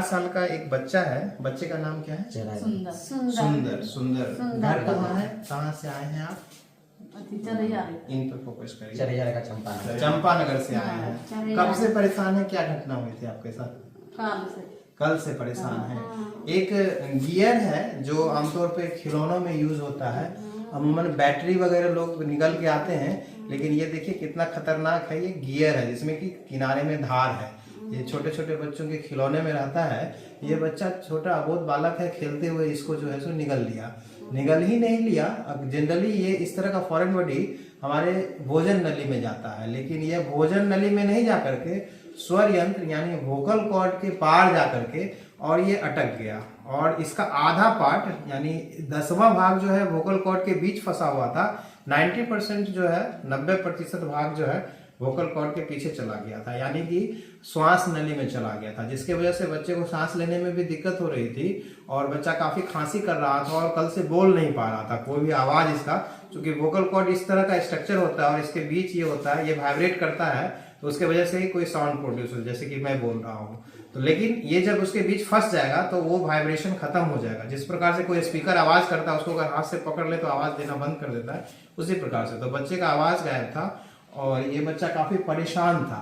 साल का एक बच्चा है। बच्चे का नाम क्या है? सुंदर सुंदर। सुंदर। घर कहाँ है? कहाँ से आए हैं आप? इन पर फोकस करिए। चरेहर का चंपानगर से आए हैं। कब से परेशान है? क्या घटना हुई थी आपके साथ? कल से परेशान है। एक गियर है जो आमतौर पे खिलौनों में यूज होता है। अमूमन बैटरी वगैरह लोग निकल के आते हैं, लेकिन ये देखिए कितना खतरनाक है। ये गियर है जिसमें कि किनारे में धार है। ये छोटे छोटे बच्चों के खिलौने में रहता है। ये बच्चा छोटा अबोध बालक है, खेलते हुए इसको जो है सो निगल लिया। निगल ही नहीं लिया, अब जनरली ये इस तरह का फॉरेन बॉडी हमारे भोजन नली में जाता है, लेकिन ये भोजन नली में नहीं जा करके स्वर यंत्र यानी वोकल कॉर्ड के पार जा करके और ये अटक गया। और इसका आधा पार्ट यानी 10वां भाग जो है वोकल कॉर्ड के बीच फंसा हुआ था। 90% जो है 90% भाग जो है वोकल कॉर्ड के पीछे चला गया था, यानी कि श्वास नली में चला गया था, जिसके वजह से बच्चे को सांस लेने में भी दिक्कत हो रही थी और बच्चा काफी खांसी कर रहा था और कल से बोल नहीं पा रहा था कोई भी आवाज इसका। क्योंकि वोकल कॉर्ड इस तरह का स्ट्रक्चर होता है और इसके बीच ये होता है, ये वाइब्रेट करता है, तो उसके वजह से ही कोई साउंड प्रोड्यूस हो, जैसे कि मैं बोल रहा हूँ। तो लेकिन ये जब उसके बीच फंस जाएगा तो वो वाइब्रेशन खत्म हो जाएगा। जिस प्रकार से कोई स्पीकर आवाज करता है, उसको अगर हाथ से पकड़ ले तो आवाज देना बंद कर देता है, उसी प्रकार से तो बच्चे का आवाज गायब था और ये बच्चा काफी परेशान था।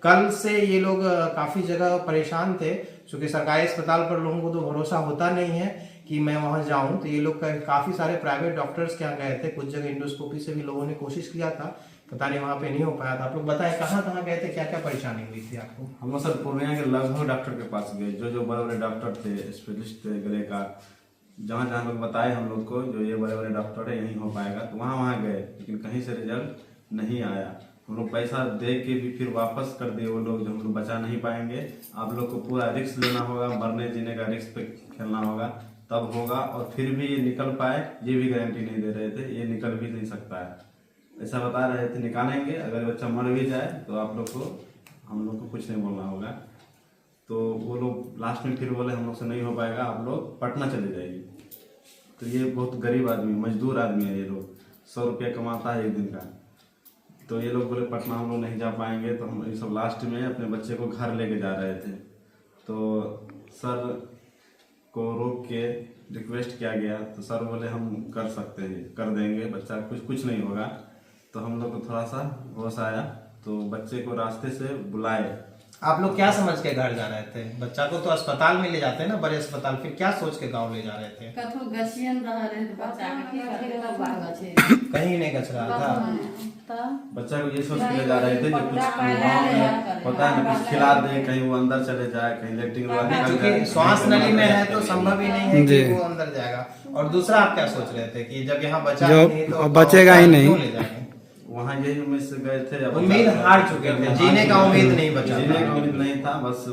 कल से ये लोग काफी जगह परेशान थे, क्योंकि सरकारी अस्पताल पर लोगों को तो भरोसा होता नहीं है कि मैं वहां जाऊं। तो ये लोग काफी सारे प्राइवेट डॉक्टर्स के यहाँ गए थे, कुछ जगह इंडोस्कोपी से भी लोगों ने कोशिश किया था, पता नहीं वहां पे नहीं हो पाया था। आप लोग बताएं कहाँ गए थे, क्या क्या परेशानी हुई थी आपको? हम लोग सर पूर्णिया के लगभग डॉक्टर के पास गए, जो बड़े बड़े डॉक्टर थे, स्पेशलिस्ट थे गले का, जहाँ जहाँ लोग बताए हम लोग को जो ये बड़े बड़े डॉक्टर है यहीं हो पाएगा, तो वहाँ गए, लेकिन कहीं से रिजल्ट नहीं आया। हम लोग पैसा दे के भी फिर वापस कर दिए वो लोग, जो हम लोग बचा नहीं पाएंगे, आप लोग को पूरा रिस्क लेना होगा, मरने जीने का रिस्क पे खेलना होगा, तब होगा। और फिर भी ये निकल पाए ये भी गारंटी नहीं दे रहे थे, ये निकल भी नहीं सकता है, ऐसा बता रहे थे निकालेंगे, अगर बच्चा मर भी जाए तो आप लोग को हम लोग को कुछ नहीं बोलना होगा। तो वो लोग लास्ट में फिर बोले हम लोग से नहीं हो पाएगा, आप लोग पटना चले जाइए। तो ये बहुत गरीब आदमी, मजदूर आदमी है, ये लोग 100 रुपया कमाता है एक दिन का। तो ये लोग बोले पटना हम लोग नहीं जा पाएंगे, तो हम ये सब लास्ट में अपने बच्चे को घर लेके जा रहे थे। तो सर को रोक के रिक्वेस्ट किया गया, तो सर बोले हम कर सकते हैं, कर देंगे, बच्चा कुछ नहीं होगा। तो हम लोग को थोड़ा सा होश आया, तो बच्चे को रास्ते से बुलाए। आप लोग क्या समझ के घर जा रहे थे? बच्चा को तो अस्पताल में ले जाते हैं ना, बड़े अस्पताल, फिर क्या सोच के गांव ले जा रहे थे? कहीं नहीं गच रहा था। बच्चा को ये सोच के ले जा रहे थे जो कुछ होता है ना, कुछ खिला दे, कहीं वो अंदर चले जाए, कहीं लेटरिन क्योंकि श्वास नली में है तो संभव ही नहीं है कि वो अंदर जाएगा। और दूसरा आप क्या सोच रहे थे कि जब यहाँ बचा नहीं तो बचेगा ही नहीं, ले जाएंगे? वहाँ यही उम्मीद से गए थे, उम्मीद हार चुके थे, जीने का उम्मीद नहीं बचा, जीने का उम्मीद नहीं था। बस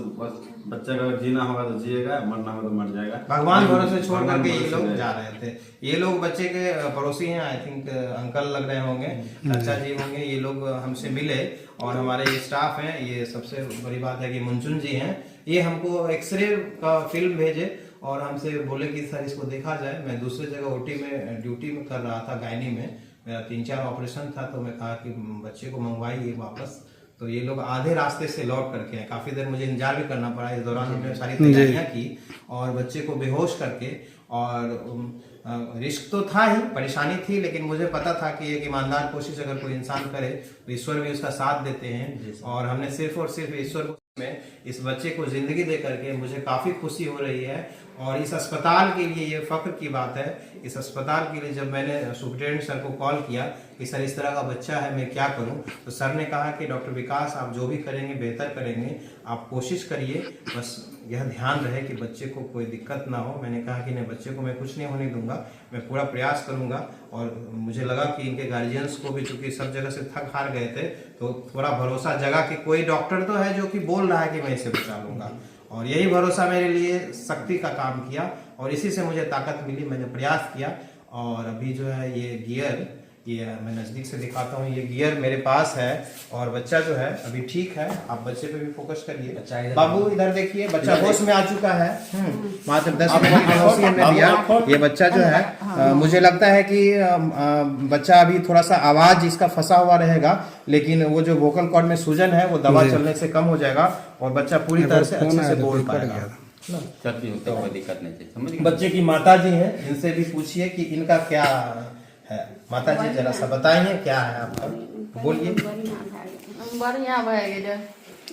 बच्चे का जीना होगा तो जिएगा, मरना होगा तो मर जाएगा, भगवान भरोसे छोड़ करके ये लोग जा रहे थे। ये लोग बच्चे के पड़ोसी हैं, आई थिंक अंकल लग रहे होंगे, चाचा जी होंगे। ये लोग हमसे मिले और हमारे ये स्टाफ हैं, ये सबसे बड़ी बात है कि मुंचुन जी हैं, ये हमको एक्सरे का फिल्म भेजे और हमसे बोले कि सर इसको देखा जाए। मैं दूसरी जगह ओटी में ड्यूटी में कर रहा था, गायनी में मेरा 3-4 ऑपरेशन था, तो मैं कहा कि बच्चे को मंगवाइए वापस। तो ये लोग आधे रास्ते से लौट करके आए, काफी देर मुझे इंतजार भी करना पड़ा। इस दौरान हमने सारी तैयारियां की और बच्चे को बेहोश करके, और रिस्क तो था ही, परेशानी थी, लेकिन मुझे पता था कि एक ईमानदार कोशिश अगर कोई इंसान करे तो ईश्वर भी उसका साथ देते हैं। और हमने सिर्फ और सिर्फ ईश्वर को में इस बच्चे को जिंदगी दे करके मुझे काफी खुशी हो रही है। और इस अस्पताल के लिए ये फख्र की बात है। इस अस्पताल के लिए जब मैंने सुप्रिटेंडेंट सर को कॉल किया कि सर इस तरह का बच्चा है, मैं क्या करूं, तो सर ने कहा कि डॉक्टर विकास आप जो भी करेंगे बेहतर करेंगे, आप कोशिश करिए, बस यह ध्यान रहे कि बच्चे को कोई दिक्कत ना हो। मैंने कहा कि नहीं, बच्चे को मैं कुछ नहीं होने दूंगा, मैं पूरा प्रयास करूंगा। और मुझे लगा कि इनके गार्जियंस को भी, चूंकि सब जगह से थक हार गए थे, तो थोड़ा भरोसा जगा कि कोई डॉक्टर तो है जो कि बोल रहा है कि मैं इसे बचा लूंगा। और यही भरोसा मेरे लिए शक्ति का काम किया और इसी से मुझे ताकत मिली। मैंने प्रयास किया और अभी जो है ये गियर, ये मैं नजदीक से दिखाता हूँ, ये गियर मेरे पास है और बच्चा जो है अभी ठीक है। आप बच्चे पे भी फोकस करिए। बाबू इधर देखिए, बच्चा होश में आ चुका है। मात्र 10 मिनट की बेहोशी हमने दिया। ये बच्चा जो है मुझे लगता है कि बच्चा अभी थोड़ा सा आवाज इसका फंसा हुआ रहेगा, लेकिन वो जो वोकल कॉर्ड में सूजन है वो दवा चलने से कम हो जाएगा और बच्चा पूरी तरह से अच्छे से बोल पाएगा। ना। सब चीज होता है, कोई दिक्कत नहीं है, समझ गए? बच्चे की माता जी हैं, इनसे भी पूछिए कि इनका क्या है। माता जी जरा सा बताइए क्या है आपका, बोलिए। बढ़िया भए गेल,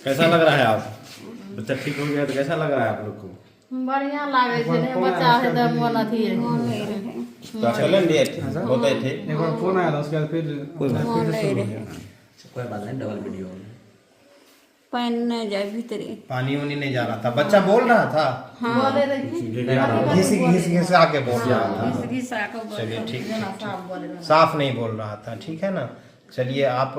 कैसा लग रहा है आप? बच्चा ठीक हो गया तो कैसा लग रहा है आप लोग को? बढ़िया लागे छै ने, बच्चा है तो मन अथी तो चलन दिए थे, होते थे। एक बार फोन आया था, उसके बाद फिर कोई बात कोई बात नहीं, डबल वीडियो पानी नहीं जाए भीतरी। पानी उनी नहीं जा रहा था, बच्चा बोल रहा था, बोले रही घिस घिस आके बोल रहा था। घिसा के बोल चलिए ठीक है, साफ बोले रही। साफ नहीं बोल रहा था, ठीक है ना। चलिए आप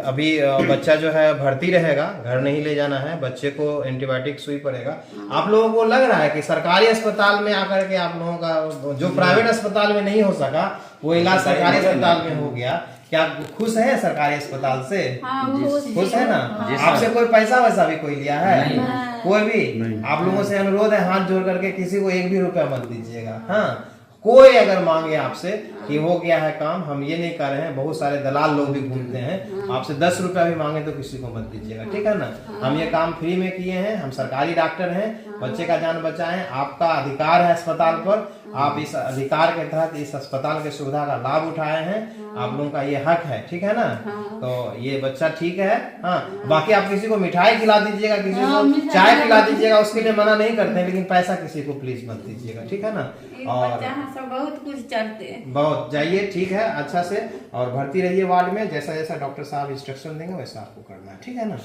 अभी बच्चा जो है भर्ती रहेगा, घर नहीं ले जाना है, बच्चे को एंटीबायोटिक सुई पड़ेगा। आप लोगों को लग रहा है कि सरकारी अस्पताल में आकर के आप लोगों का जो प्राइवेट अस्पताल में नहीं हो सका वो इलाज सरकारी अस्पताल में हो गया, क्या खुश है सरकारी अस्पताल से? खुश है ना? आपसे कोई पैसा वैसा भी कोई लिया है? कोई भी? आप लोगों से अनुरोध है, हाथ जोड़ करके किसी को 1 भी रुपया मत दीजिएगा। हाँ, कोई अगर मांगे आपसे कि हो गया है काम, हम ये नहीं कर रहे हैं, बहुत सारे दलाल लोग भी घूमते हैं, आपसे 10 रुपया भी मांगे तो किसी को मत दीजिएगा, ठीक है ना। हम ये काम फ्री में किए हैं, हम सरकारी डॉक्टर हैं, बच्चे का जान बचाएं, आपका अधिकार है अस्पताल पर, आप इस अधिकार के तहत इस अस्पताल के सुविधा का लाभ उठाए हैं, आप लोगों का ये हक है, ठीक है ना। तो ये बच्चा ठीक है। हाँ, बाकी आप किसी को मिठाई खिला दीजिएगा, किसी को चाय खिला दीजिएगा, उसके लिए मना नहीं करते हैं, लेकिन पैसा किसी को प्लीज मत दीजिएगा, ठीक है ना। और सब बहुत कुछ चलते हैं। बहुत जाइए, ठीक है, अच्छा से, और भर्ती रहिए वार्ड में, जैसा जैसा डॉक्टर साहब इंस्ट्रक्शन देंगे वैसा आपको करना है, ठीक है ना।